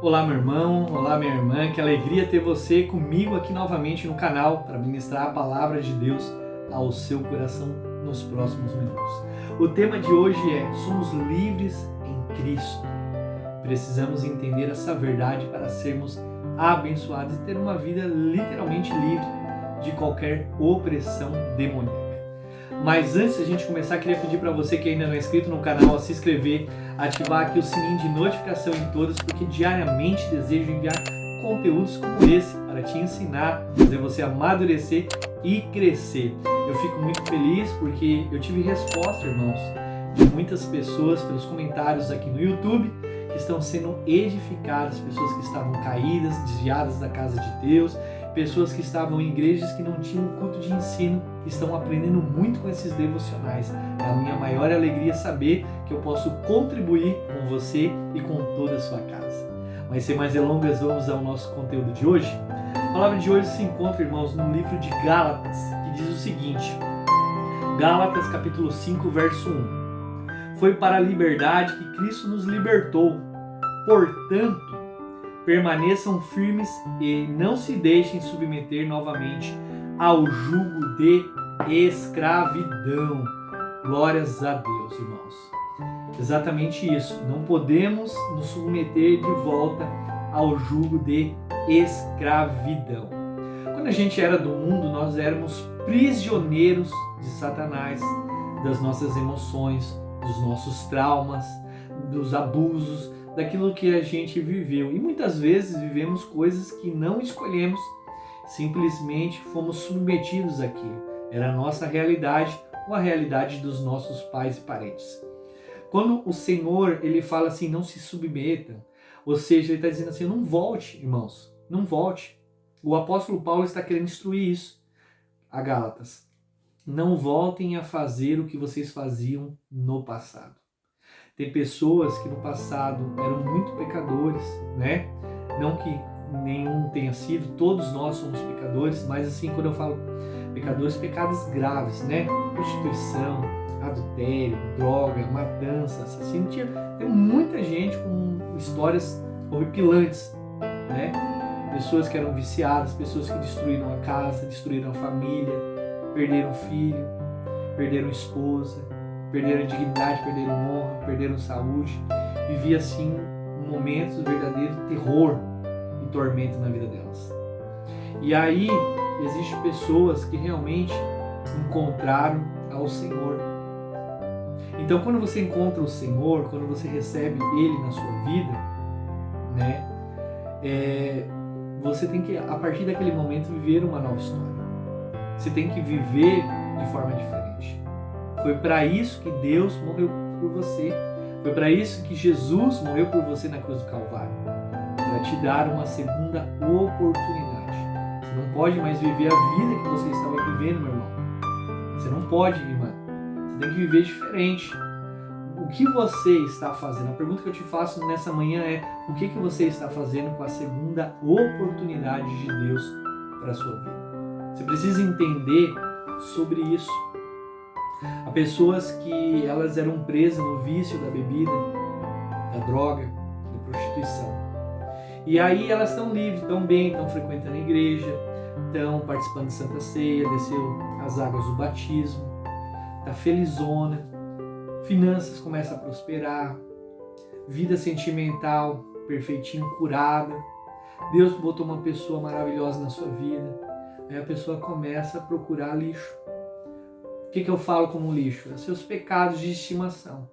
Olá, meu irmão, olá, minha irmã, que alegria ter você comigo aqui novamente no canal para ministrar a palavra de Deus ao seu coração nos próximos minutos. O tema de hoje é: somos livres em Cristo. Precisamos entender essa verdade para sermos abençoados e ter uma vida literalmente livre de qualquer opressão demoníaca. Mas antes de a gente começar, queria pedir para você que ainda não é inscrito no canal a se inscrever, ativar aqui o sininho de notificação em todas, porque diariamente desejo enviar conteúdos como esse para te ensinar, fazer você amadurecer e crescer. Eu fico muito feliz porque eu tive resposta, irmãos, de muitas pessoas pelos comentários aqui no YouTube que estão sendo edificadas, pessoas que estavam caídas, desviadas da casa de Deus, pessoas que estavam em igrejas que não tinham culto de ensino, estão aprendendo muito com esses devocionais. É a minha maior alegria saber que eu posso contribuir com você e com toda a sua casa. Mas sem mais delongas, vamos ao nosso conteúdo de hoje. A palavra de hoje se encontra, irmãos, no livro de Gálatas, que diz o seguinte: Gálatas capítulo 5, verso 1. Foi para a liberdade que Cristo nos libertou. Portanto, permaneçam firmes e não se deixem submeter novamente ao jugo de escravidão. Glórias a Deus, irmãos. Exatamente isso. Não podemos nos submeter de volta ao jugo de escravidão. Quando a gente era do mundo, nós éramos prisioneiros de Satanás, das nossas emoções, dos nossos traumas, dos abusos, daquilo que a gente viveu. E muitas vezes vivemos coisas que não escolhemos, simplesmente fomos submetidos àquilo. Era a nossa realidade ou a realidade dos nossos pais e parentes. Quando o Senhor ele fala assim, não se submetam, ou seja, ele está dizendo assim, não volte, irmãos, não volte. O apóstolo Paulo está querendo instruir isso a Gálatas. Não voltem a fazer o que vocês faziam no passado. Tem pessoas que no passado eram muito pecadores, né? Não que nenhum tenha sido, todos nós somos pecadores, mas assim, quando eu falo pecadores, pecados graves, né? Prostituição, adultério, droga, matança, assassino. Tem muita gente com histórias horripilantes, né? Pessoas que eram viciadas, pessoas que destruíram a casa, destruíram a família, perderam filho, perderam esposa, perderam dignidade, perderam honra, perderam saúde. Vivia assim momentos de verdadeiro terror e tormento na vida delas. E aí existem pessoas que realmente encontraram ao Senhor. Então quando você encontra o Senhor, quando você recebe Ele na sua vida, né, você tem que, a partir daquele momento, viver uma nova história. Você tem que viver de forma diferente. Foi para isso que Deus morreu por você. Foi para isso que Jesus morreu por você na cruz do Calvário. Para te dar uma segunda oportunidade. Você não pode mais viver a vida que você estava vivendo, meu irmão. Você não pode, irmã. Você tem que viver diferente. O que você está fazendo? A pergunta que eu te faço nessa manhã é: o que você está fazendo com a segunda oportunidade de Deus para a sua vida? Você precisa entender sobre isso. Há pessoas que elas eram presas no vício da bebida, da droga, da prostituição. E aí elas estão livres, estão bem, estão frequentando a igreja, estão participando de Santa Ceia, desceu as águas do batismo, está felizona, finanças começam a prosperar, vida sentimental perfeitinho, curada. Deus botou uma pessoa maravilhosa na sua vida. Aí a pessoa começa a procurar lixo. O que eu falo como lixo? São seus pecados de estimação.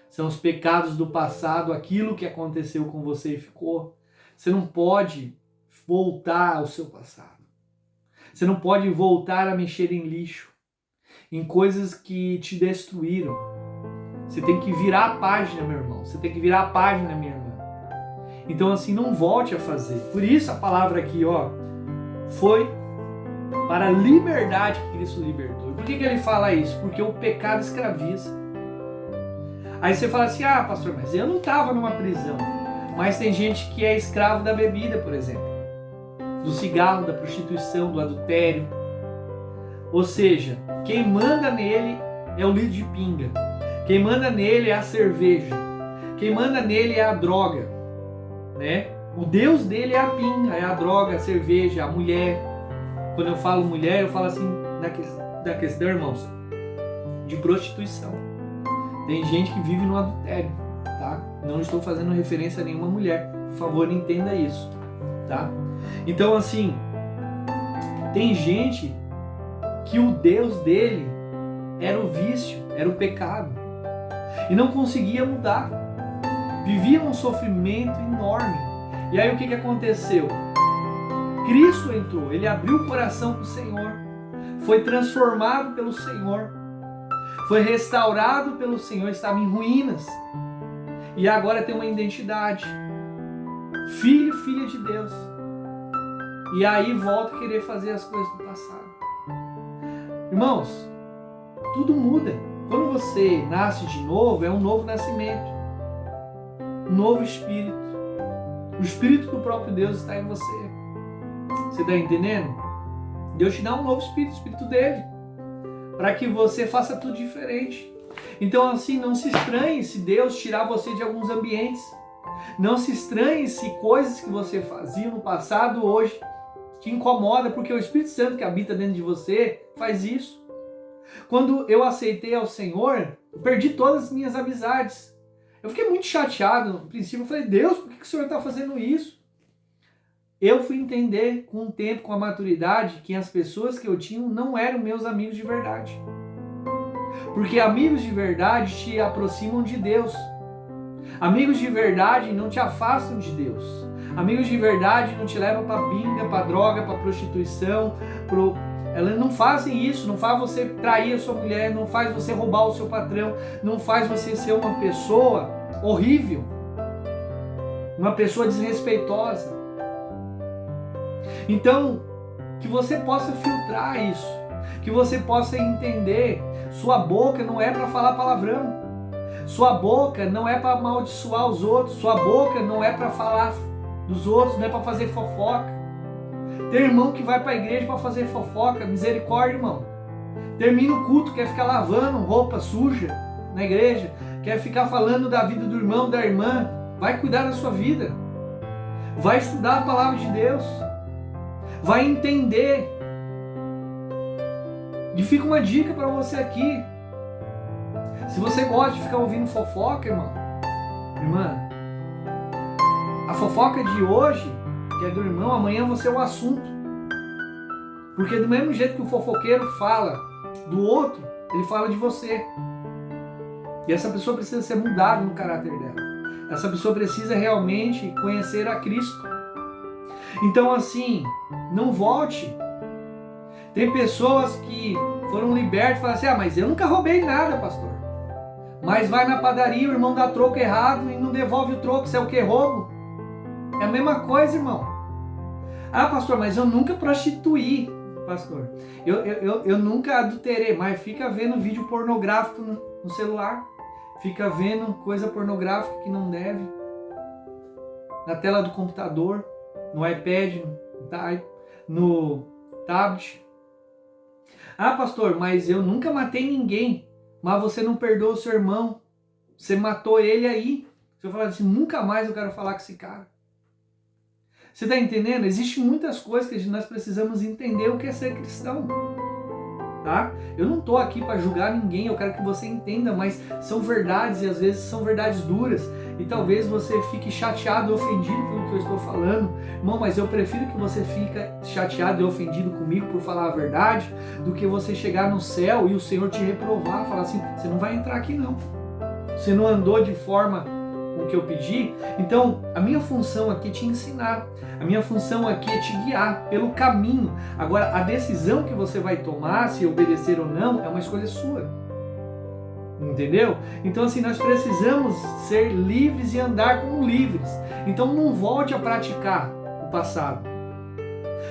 São os pecados do passado, aquilo que aconteceu com você e ficou. Você não pode voltar ao seu passado. Você não pode voltar a mexer em lixo, em coisas que te destruíram. Você tem que virar a página, meu irmão. Você tem que virar a página, minha irmã. Então assim, não volte a fazer. Por isso a palavra aqui, foi para a liberdade que Cristo libertou. E por que ele fala isso? Porque o pecado escraviza. Aí você fala assim, pastor, mas eu não estava numa prisão. Mas tem gente que é escravo da bebida, por exemplo. Do cigarro, da prostituição, do adultério. Ou seja, quem manda nele é o litro de pinga. Quem manda nele é a cerveja. Quem manda nele é a droga. né? O Deus dele é a pinga, é a droga, a cerveja, a mulher. Quando eu falo mulher, eu falo assim da questão, irmãos, de prostituição. Tem gente que vive no adultério, tá? Não estou fazendo referência a nenhuma mulher. Por favor, entenda isso, tá? Então, assim, tem gente que o Deus dele era o vício, era o pecado. E não conseguia mudar. Vivia um sofrimento enorme. E aí o que aconteceu? Cristo entrou, ele abriu o coração para o Senhor, foi transformado pelo Senhor, foi restaurado pelo Senhor, estava em ruínas. E agora tem uma identidade. Filho, filha de Deus. E aí volta a querer fazer as coisas do passado. Irmãos, tudo muda. Quando você nasce de novo, é um novo nascimento. Um novo espírito. O espírito do próprio Deus está em você. Você está entendendo? Deus te dá um novo espírito, o espírito dele. Para que você faça tudo diferente. Então assim, não se estranhe se Deus tirar você de alguns ambientes. Não se estranhe se coisas que você fazia no passado hoje te incomoda, porque o Espírito Santo que habita dentro de você faz isso. Quando eu aceitei ao Senhor, eu perdi todas as minhas amizades. Eu fiquei muito chateado no princípio. Eu falei, Deus, por que o Senhor está fazendo isso? Eu fui entender com o tempo, com a maturidade, que as pessoas que eu tinha não eram meus amigos de verdade. Porque amigos de verdade te aproximam de Deus. Amigos de verdade não te afastam de Deus. Amigos de verdade não te levam para binga, para droga, para prostituição. Elas não fazem isso, não faz você trair a sua mulher, não faz você roubar o seu patrão, não faz você ser uma pessoa horrível, uma pessoa desrespeitosa. Então, que você possa filtrar isso, que você possa entender, sua boca não é para falar palavrão, sua boca não é para amaldiçoar os outros, sua boca não é para falar dos outros, não é para fazer fofoca. Tem irmão que vai para a igreja para fazer fofoca, misericórdia, irmão. Termina o culto, quer ficar lavando roupa suja na igreja, quer ficar falando da vida do irmão, da irmã. Vai cuidar da sua vida. Vai estudar a palavra de Deus. Vai entender. E fica uma dica para você aqui. Se você gosta de ficar ouvindo fofoca, irmão, irmã, a fofoca de hoje, que é do irmão, amanhã você é o assunto. Porque do mesmo jeito que o fofoqueiro fala do outro, ele fala de você. E essa pessoa precisa ser mudada no caráter dela. Essa pessoa precisa realmente conhecer a Cristo. Então assim, não volte. Tem pessoas que foram libertas e falam assim, mas eu nunca roubei nada, pastor. Mas vai na padaria, o irmão dá troco errado e não devolve o troco, isso é o que? Roubo? É a mesma coisa, irmão. Ah, pastor, mas eu nunca prostituí, pastor. Eu nunca adulterei, mas fica vendo vídeo pornográfico no celular. Fica vendo coisa pornográfica que não deve. Na tela do computador, no iPad, no tablet. Ah, pastor, mas eu nunca matei ninguém. Mas você não perdoa o seu irmão. Você matou ele aí. Você fala assim, nunca mais eu quero falar com esse cara. Você está entendendo? Existem muitas coisas que nós precisamos entender o que é ser cristão. Tá? Eu não estou aqui para julgar ninguém, eu quero que você entenda, mas são verdades e às vezes são verdades duras. E talvez você fique chateado e ofendido pelo que eu estou falando. Irmão, mas eu prefiro que você fique chateado e ofendido comigo por falar a verdade, do que você chegar no céu e o Senhor te reprovar, falar assim, você não vai entrar aqui não. Você não andou de forma com que eu pedi. Então, a minha função aqui é te ensinar. A minha função aqui é te guiar pelo caminho. Agora, a decisão que você vai tomar, se obedecer ou não, é uma escolha sua. Entendeu? Então, assim, nós precisamos ser livres e andar como livres. Então, não volte a praticar o passado.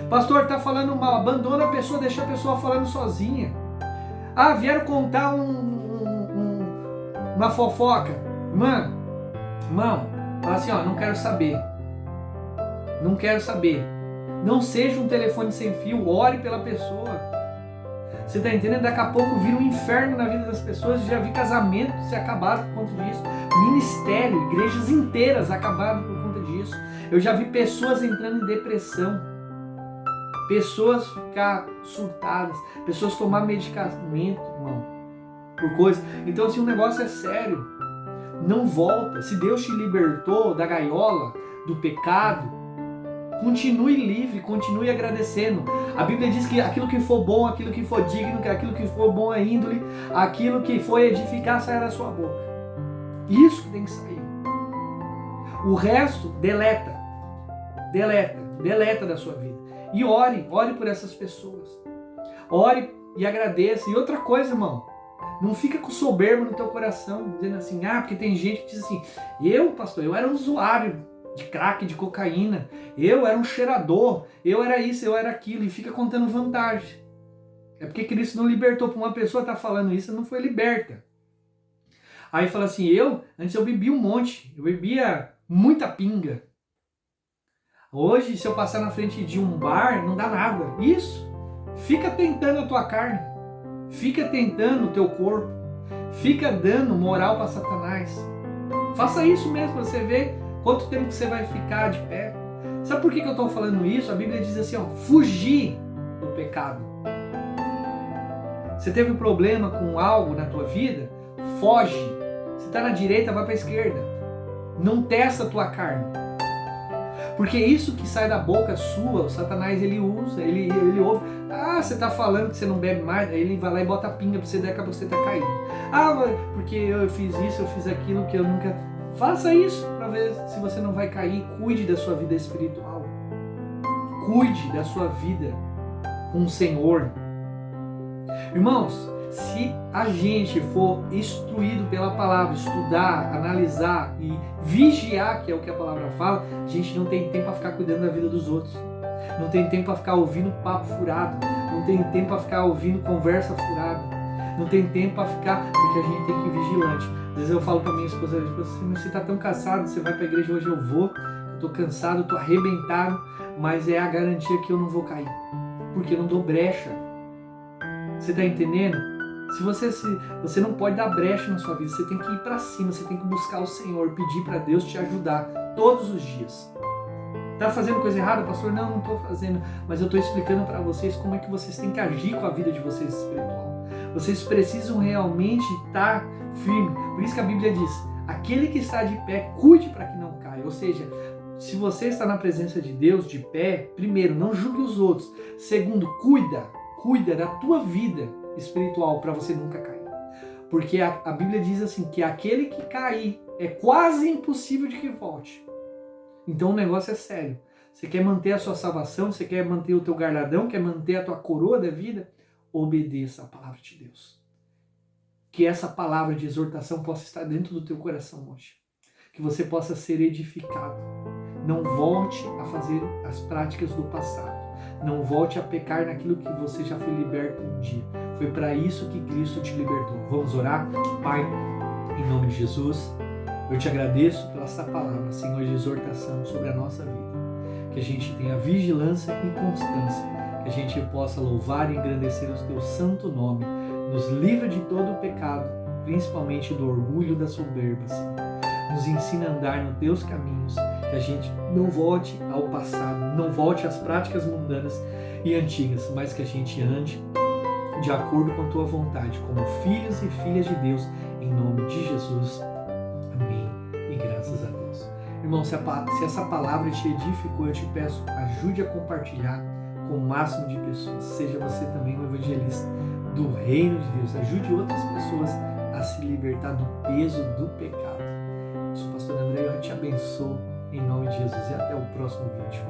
Pastor, está falando mal. Abandona a pessoa, deixa a pessoa falando sozinha. Ah, vieram contar uma fofoca. Irmão, fala assim, não quero saber. Não quero saber. Não seja um telefone sem fio, ore pela pessoa. Você está entendendo? Daqui a pouco vira um inferno na vida das pessoas. Já vi casamentos se acabaram por conta disso. Ministério, igrejas inteiras acabaram por conta disso. Eu já vi pessoas entrando em depressão, pessoas ficar surtadas, pessoas tomar medicamento, irmão, por coisa. Então, assim, o negócio é sério. Não volta. Se Deus te libertou da gaiola, do pecado, continue livre, continue agradecendo. A Bíblia diz que aquilo que for bom, aquilo que for digno, aquilo que for bom a índole, aquilo que for edificar, saia da sua boca. Isso que tem que sair. O resto, deleta da sua vida. E ore por essas pessoas. Ore e agradeça. E outra coisa, irmão, não fica com soberba no teu coração, dizendo assim, porque tem gente que diz assim, pastor, eu era um usuário de crack, de cocaína, eu era um cheirador, eu era isso, eu era aquilo, e fica contando vantagem. É porque Cristo não libertou. Para uma pessoa estar falando isso, não foi liberta. Aí fala assim, antes eu bebia um monte, eu bebia muita pinga. Hoje, se eu passar na frente de um bar, não dá nada. Isso, fica tentando a tua carne, fica tentando o teu corpo, fica dando moral para Satanás. Faça isso mesmo, para você ver quanto tempo que você vai ficar de pé. Sabe por que eu estou falando isso? A Bíblia diz assim, fugir do pecado. Você teve um problema com algo na tua vida? Foge. Se está na direita, vai para a esquerda. Não testa a tua carne. Porque isso que sai da boca sua, o Satanás ele usa, ele ouve. Você está falando que você não bebe mais, aí ele vai lá e bota a pinga para você, daqui a pouco você está caindo. Porque eu fiz isso, eu fiz aquilo que eu nunca... Faça isso para ver se você não vai cair. Cuide da sua vida espiritual. Cuide da sua vida com o Senhor. Irmãos, se a gente for instruído pela palavra, estudar, analisar e vigiar, que é o que a palavra fala, a gente não tem tempo para ficar cuidando da vida dos outros. Não tem tempo para ficar ouvindo papo furado. Não tem tempo para ficar ouvindo conversa furada. Não tem tempo para ficar, porque a gente tem que ir vigilante. Às vezes eu falo para minha esposa, você está tão cansado, você vai para a igreja hoje, eu vou, eu estou cansado, estou arrebentado, mas é a garantia que eu não vou cair, porque eu não dou brecha. Você está entendendo? Se você não pode dar brecha na sua vida, você tem que ir para cima, você tem que buscar o Senhor, pedir para Deus te ajudar todos os dias. Está fazendo coisa errada, pastor? Não estou fazendo, mas eu estou explicando para vocês como é que vocês têm que agir com a vida de vocês espiritual. Vocês precisam realmente estar firme. Por isso que a Bíblia diz, aquele que está de pé, cuide para que não caia. Ou seja, se você está na presença de Deus de pé, primeiro, não julgue os outros. Segundo, cuida da tua vida espiritual para você nunca cair. Porque a Bíblia diz assim, que aquele que cair é quase impossível de que volte. Então o negócio é sério. Você quer manter a sua salvação, você quer manter o teu galardão, quer manter a tua coroa da vida? Obedeça a palavra de Deus. Que essa palavra de exortação possa estar dentro do teu coração hoje. Que você possa ser edificado. Não volte a fazer as práticas do passado. Não volte a pecar naquilo que você já foi liberto um dia. Foi para isso que Cristo te libertou. Vamos orar? Pai, em nome de Jesus, eu te agradeço pela essa palavra, Senhor, de exortação sobre a nossa vida. Que a gente tenha vigilância e constância. Que a gente possa louvar e engrandecer o teu santo nome. Nos livra de todo o pecado, principalmente do orgulho e da soberba, Senhor. Nos ensina a andar nos teus caminhos, que a gente não volte ao passado, não volte às práticas mundanas e antigas, mas que a gente ande de acordo com a tua vontade, como filhos e filhas de Deus, em nome de Jesus. Amém. E graças a Deus. Irmão, se essa palavra te edificou, eu te peço, ajude a compartilhar com o máximo de pessoas. Seja você também um evangelista do reino de Deus. Ajude outras pessoas a se libertar do peso do pecado. Eu sou o pastor André e eu te abençoo em nome de Jesus. E até o próximo vídeo.